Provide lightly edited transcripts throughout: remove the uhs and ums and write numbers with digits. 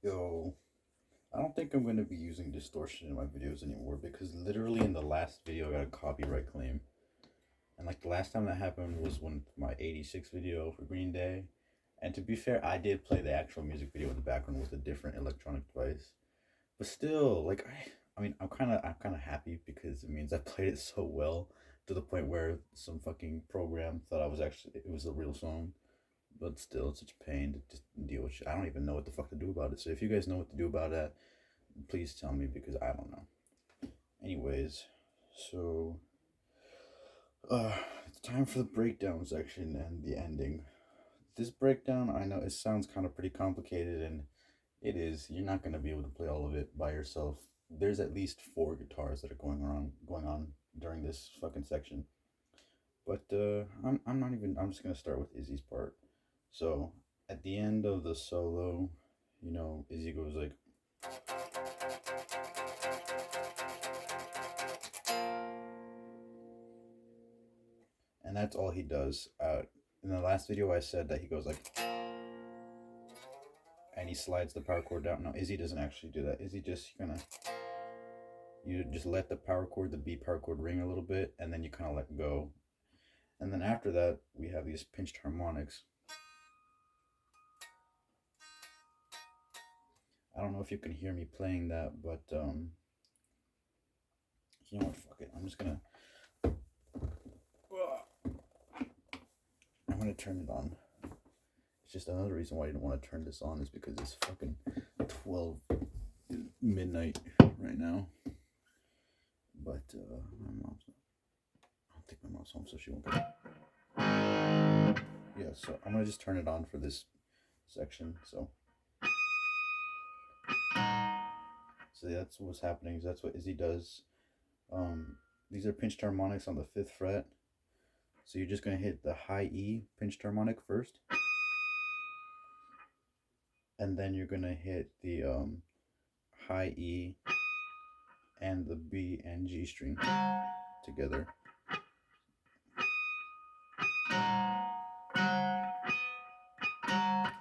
Yo, I don't think I'm going to be using distortion in my videos anymore because literally in the last video I got a copyright claim. And like the last time that happened was when my 86 video for Green Day. And to be fair, I did play the actual music video in the background with a different electronic device. But still, like I mean, I'm kind of happy because it means I played it so well to the point where some fucking program thought it was a real song. But still, it's such a pain to just deal with shit. I don't even know what the fuck to do about it. So if you guys know what to do about that, please tell me because I don't know. Anyways, so uh, it's time for the breakdown section and the ending. This breakdown, I know it sounds kind of pretty complicated, and it is. You're not gonna be able to play all of it by yourself. There's at least four guitars that are going on during this fucking section. But I'm not even. I'm just gonna start with Izzy's part. So at the end of the solo, Izzy goes like, and that's all he does. In the last video, I said that he goes like, and he slides the power chord down. No, Izzy doesn't actually do that. Izzy just you just let the power chord, the B power chord, ring a little bit, and then you kind of let go. And then after that, we have these pinched harmonics. I don't know if you can hear me playing that, but you know what? Fuck it. I'm gonna turn it on. It's just another reason why I didn't want to turn this on is because it's fucking 12 midnight right now. But my mom's not. I don't think my mom's home, so she won't get. Yeah, so I'm gonna just turn it on for this section. So that's what's happening. That's what Izzy does. These are pinched harmonics on the 5th fret. So you're just gonna hit the high E pinched harmonic first, and then you're gonna hit the high E and the B and G string together.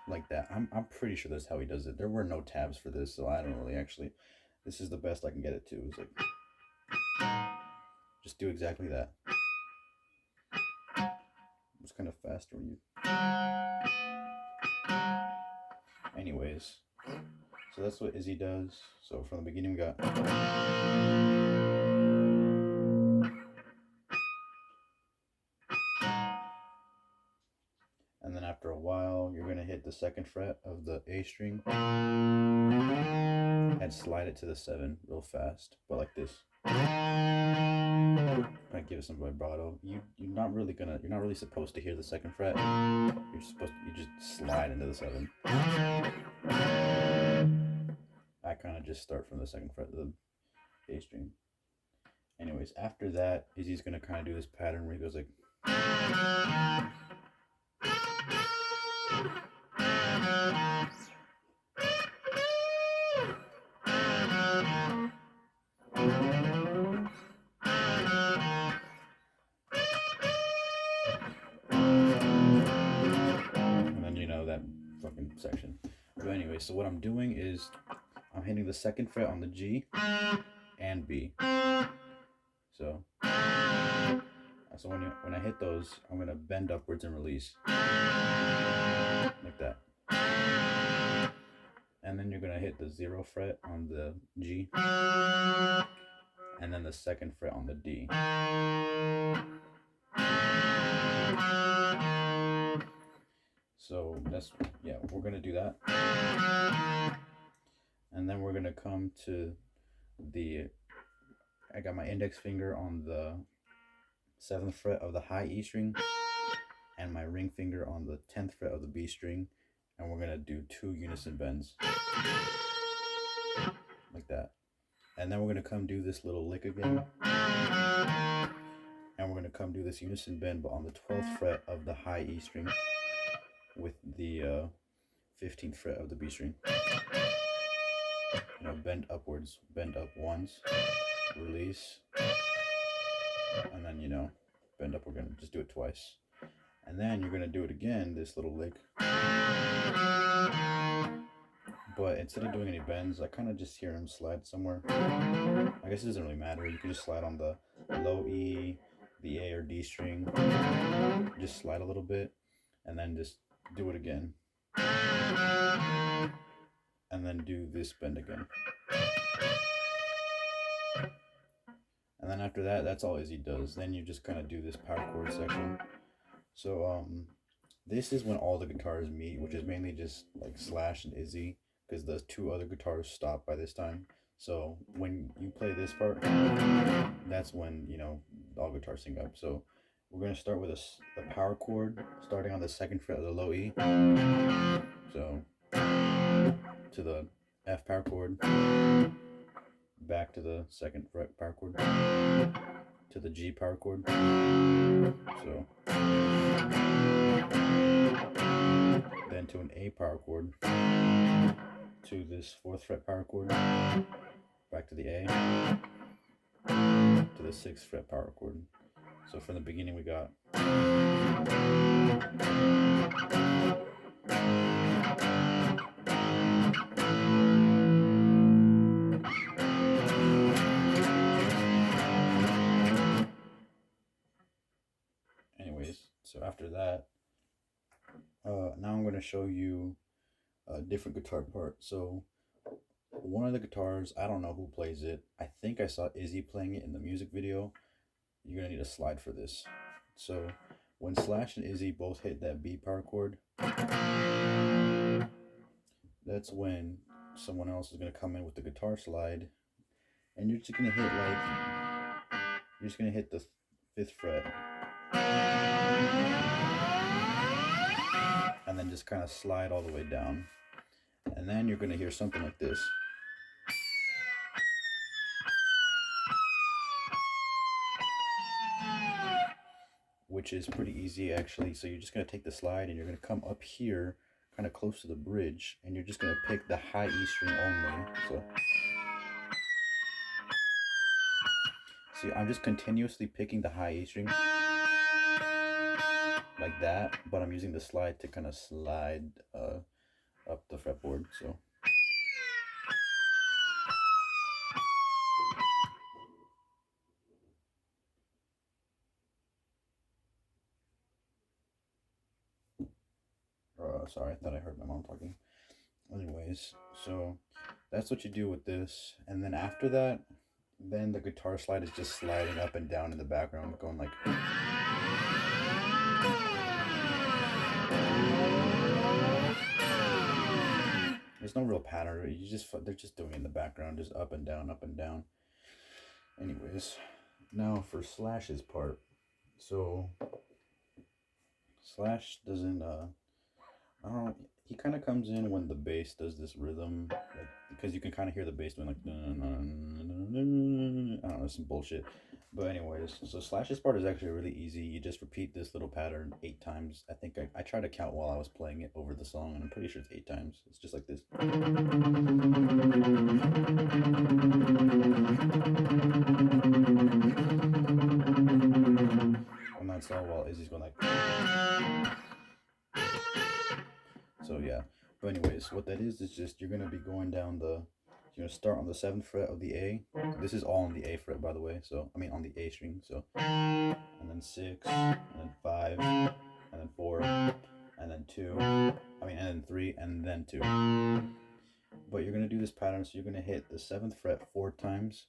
Like that. I'm pretty sure that's how he does it. There were no tabs for this, so I don't really actually. This is the best I can get it to. It's like just do exactly that. It's kind of faster when you. Anyways, so that's what Izzy does. So from the beginning we got. And then after a while, you're gonna hit the 2nd fret of the A string and slide it to the 7 real fast, but like this. I give it some vibrato. You're not really supposed to hear the 2nd fret. You just slide into the 7. I kind of just start from the 2nd fret of the A string. Anyways, after that, Izzy's gonna kind of do this pattern where he goes like. And then that fucking section. But anyway, so what I'm doing is I'm hitting the 2nd fret on the G and B. So when I hit those, I'm gonna bend upwards and release like that. And then you're gonna hit the 0 fret on the G, and then the 2nd fret on the D. So we're gonna do that. And then we're gonna come to I got my index finger on the 7th fret of the high E string and my ring finger on the 10th fret of the B string, and we're gonna do 2 unison bends like that. And then we're gonna come do this little lick again, and we're gonna come do this unison bend but on the 12th fret of the high E string with the 15th fret of the B string. Bend upwards, bend up once, release, and then bend up. We're gonna just do it twice, and then you're gonna do it again, this little lick, but instead of doing any bends, I kind of just hear him slide somewhere. I guess it doesn't really matter. You can just slide on the low E, the A or D string. Just slide a little bit, and then just do it again. And then do this bend again. And then after that, that's all Izzy does. Then you just kind of do this power chord section. So this is when all the guitars meet, which is mainly just like Slash and Izzy, because the two other guitars stop by this time. So when you play this part, that's when, you know, all guitars sync up. So we're going to start with a power chord starting on the 2nd fret of the low E. So to the F power chord, back to the 2nd fret power chord, to the G power chord. So then to an A power chord, to this 4th fret power chord, back to the A, to the 6th fret power chord. So from the beginning we got so after that, now I'm going to show you a different guitar part. So one of the guitars, I don't know who plays it. I think I saw Izzy playing it in the music video. You're going to need a slide for this. So when Slash and Izzy both hit that B power chord, that's when someone else is going to come in with the guitar slide, and you're just going to hit the 5th fret, and then just kind of slide all the way down. And then you're going to hear something like this. Which is pretty easy actually. So you're just going to take the slide and you're going to come up here kind of close to the bridge, and you're just going to pick the high E string only. So see, I'm just continuously picking the high E string like that, but I'm using the slide to kind of slide up the fretboard. So sorry, I thought I heard my mom talking. Anyways, so that's what you do with this. And then after that, then the guitar slide is just sliding up and down in the background, going like... There's no real pattern. They're just doing it in the background, just up and down, up and down. Anyways, now for Slash's part. So Slash doesn't I don't know, he kind of comes in when the bass does this rhythm, like, because you can kind of hear the bass doing like, I don't know, some bullshit. But anyways, so Slash's part is actually really easy. You just repeat this little pattern 8 times. I think I tried to count while I was playing it over the song, and I'm pretty sure it's 8 times. It's just like this. And that's all while Izzy's going like... So yeah, but anyways, what that is just you're going to be going down you're going to start on the 7th fret of the A. This is all on the A fret, by the way, so, I mean on the A string, so, and then 6, and then 5, and then 4, and then 2, and then 3, and then 2. But you're going to do this pattern, so you're going to hit the 7th fret 4 times,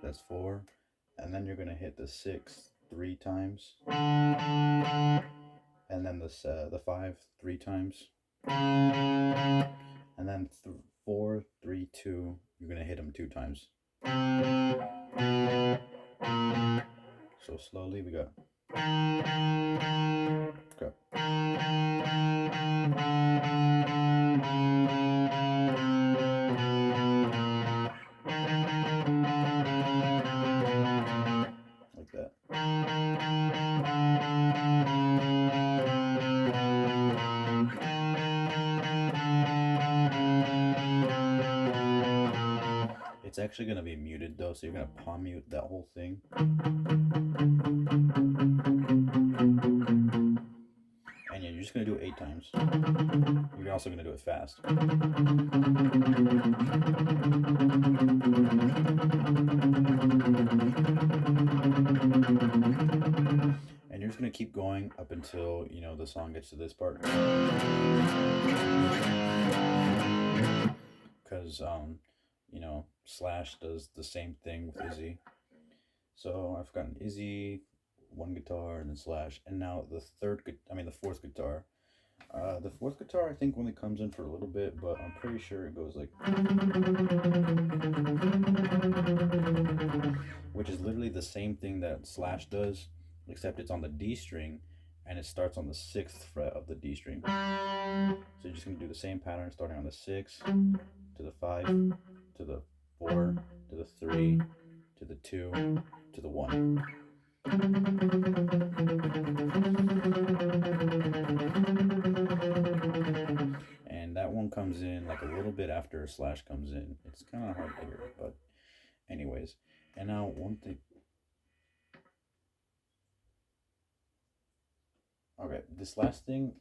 that's 4, and then you're going to hit the 6th 3 times, and then the 5 3 times, and then 4 3 2. You're gonna hit them 2 times. So slowly we got. Okay. Like that. It's actually going to be muted though, so you're going to palm mute that whole thing. And yeah, you're just going to do it 8 times. You're we're also going to do it fast. And you're just going to keep going up until, you know, the song gets to this part. Because, you know, Slash does the same thing with Izzy. So I've gotten Izzy, one guitar, and then Slash, and now the fourth guitar. The fourth guitar I think only comes in for a little bit, but I'm pretty sure it goes like, which is literally the same thing that Slash does, except it's on the D string, and it starts on the 6th fret of the D string. So you're just gonna do the same pattern, starting on the 6 to the 5 to the 4 to the 3 to the 2 to the 1. And that one comes in like a little bit after Slash comes in. It's kind of hard to hear, but anyways. And now one thing. Okay, this last thing,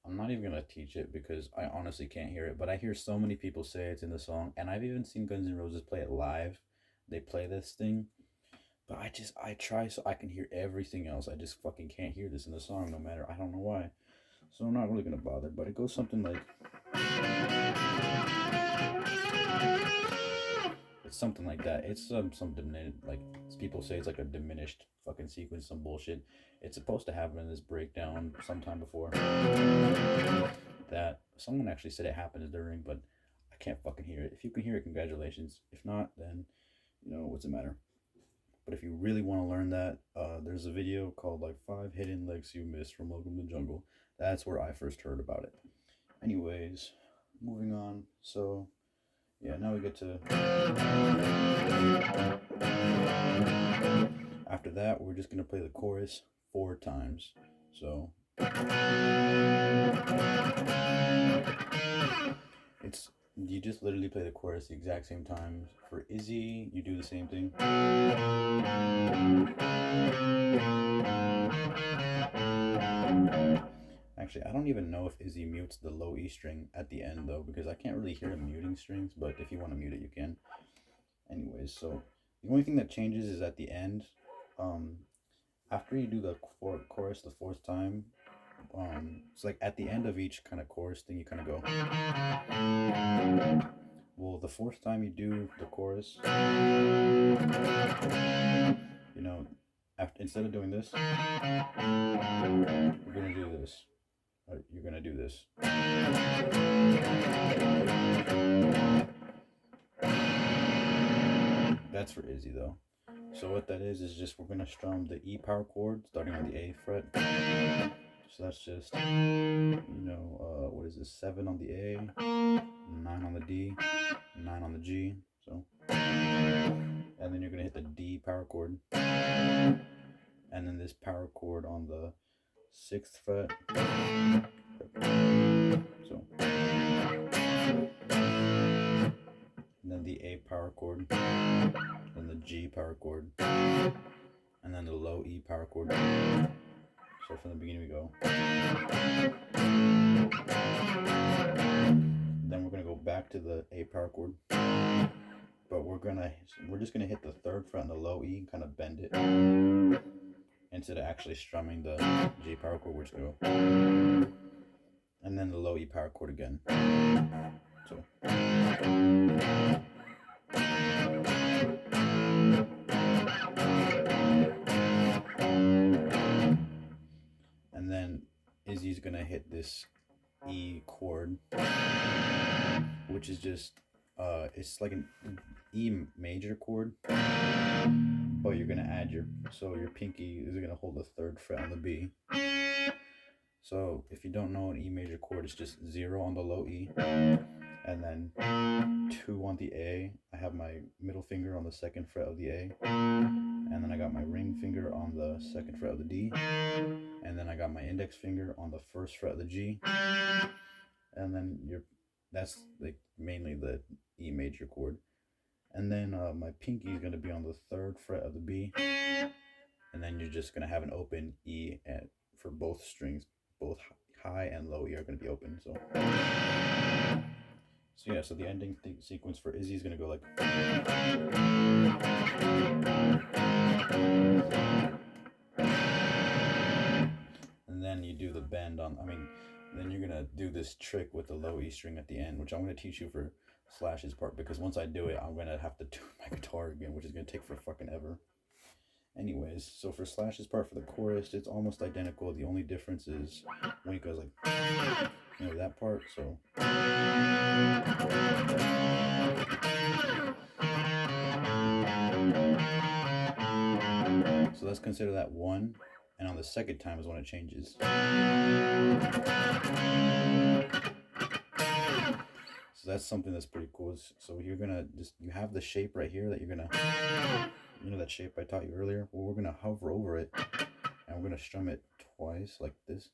I'm not even gonna teach it because I honestly can't hear it. But I hear so many people say it's in the song, and I've even seen Guns N' Roses play it live. They play this thing, but I try so I can hear everything else. I just fucking can't hear this in the song, no matter. I don't know why. So I'm not really gonna bother. But it goes something like. It's something like that. It's some diminished, like people say it's like a diminished fucking sequence, some bullshit. It's supposed to happen in this breakdown sometime before. That someone actually said it happens during, but I can't fucking hear it. If you can hear it, congratulations. If not, then you know what's the matter. But if you really want to learn that, there's a video called like 5 Hidden Licks You Missed from Welcome to the Jungle. That's where I first heard about it. Anyways, moving on. So yeah, now we get to. After that, we're just gonna play the chorus 4 times. So it's you just literally play the chorus the exact same time. For Izzy, you do the same thing. Actually, I don't even know if Izzy mutes the low E string at the end though, because I can't really hear him muting strings, but if you want to mute it, you can. Anyways, so the only thing that changes is at the end. After you do the chorus the 4th time, it's like at the end of each kind of chorus thing, you kind of go. Well, the 4th time you do the chorus, you know, instead of doing this, you're gonna do this. You're gonna do this. That's for Izzy though. So what that is just we're gonna strum the E power chord starting on the A fret. So that's just, you know, what is this? 7 on the A, 9 on the D, 9 on the G. So, and then you're gonna hit the D power chord, and then this power chord on the 6th fret. So, and then the A power chord, then the G power chord, and then the low E power chord. So from the beginning we go. Then we're gonna go back to the A power chord, but we're just gonna hit the 3rd fret on the low E and kind of bend it instead of actually strumming the G power chord. We're just gonna go, and then the low E power chord again. So. And then Izzy's gonna hit this E chord, which is just it's like an E major chord, but you're gonna add your pinky is gonna hold the 3rd fret on the B. So if you don't know an E major chord, it's just 0 on the low E, and then 2 on the A. I have my middle finger on the 2nd fret of the A, and then I got my ring finger on the 2nd fret of the D, and then I got my index finger on the 1st fret of the G, and then that's like mainly the E major chord. And then my pinky is going to be on the 3rd fret of the B, and then you're just going to have an open E for both strings. Both high and low E are going to be open. So So yeah, so the ending sequence for Izzy is gonna go like. And then you do the bend on, then you're gonna do this trick with the low E string at the end, which I'm gonna teach you for Slash's part, because once I do it, I'm gonna have to tune my guitar again, which is gonna take for fucking ever. Anyways, so for Slash's part for the chorus, it's almost identical. The only difference is when it goes like, that part. So let's consider that one, and on the second time is when it changes. So that's something that's pretty cool. So you're gonna you have the shape right here that you're gonna, that shape I taught you earlier. Well, we're gonna hover over it, and we're gonna strum it twice like this,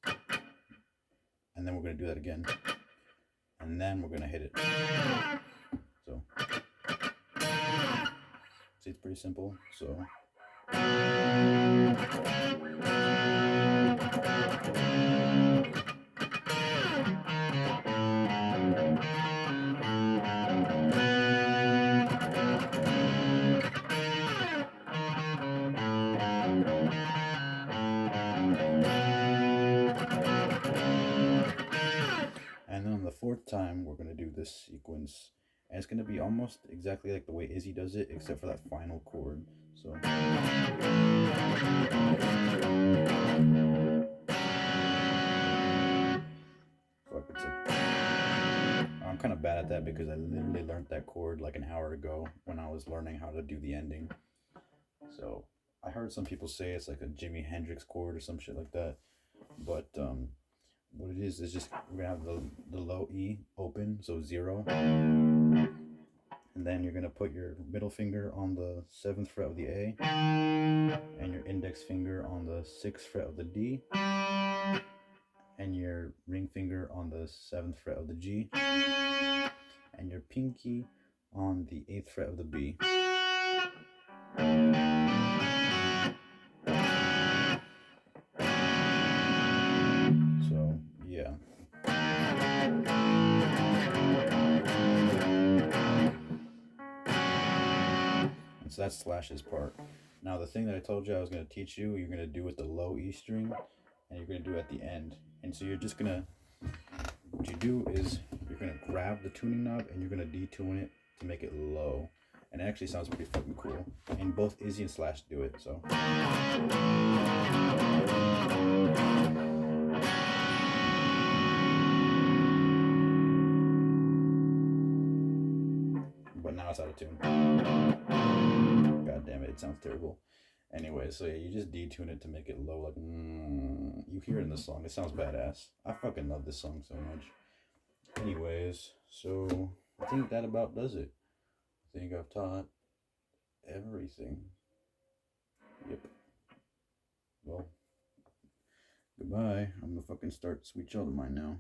and then we're gonna do that again, and then we're gonna hit it. So see, it's pretty simple. So. And then on the fourth time, we're going to do this sequence. And it's going to be almost exactly like the way Izzy does it, except for that final chord. So. Fuck, I'm kind of bad at that because I literally learned that chord like an hour ago when I was learning how to do the ending. So I heard some people say it's like a Jimi Hendrix chord or some shit like that. But what it is just we're gonna have the low E open, so 0, and then you're gonna put your middle finger on the 7th fret of the A, and your index finger on the 6th fret of the D, and your ring finger on the 7th fret of the G, and your pinky on the 8th fret of the B. So yeah. And so that's Slash's part. Now the thing that I told you I was going to teach you, you're going to do with the low E string, and you're going to do at the end. And so you're just going to, what you do is you're going to grab the tuning knob and you're going to detune it to make it low. And it actually sounds pretty fucking cool. And both Izzy and Slash do it, so. But now it's out of tune. God damn it, it sounds terrible. Anyway, so yeah, you just detune it to make it low, like, you hear it in the song. It sounds badass. I fucking love this song so much. Anyways, so I think that about does it. I think I've taught everything. Yep. Well, goodbye. I'm gonna fucking start Sweet Child of Mine now.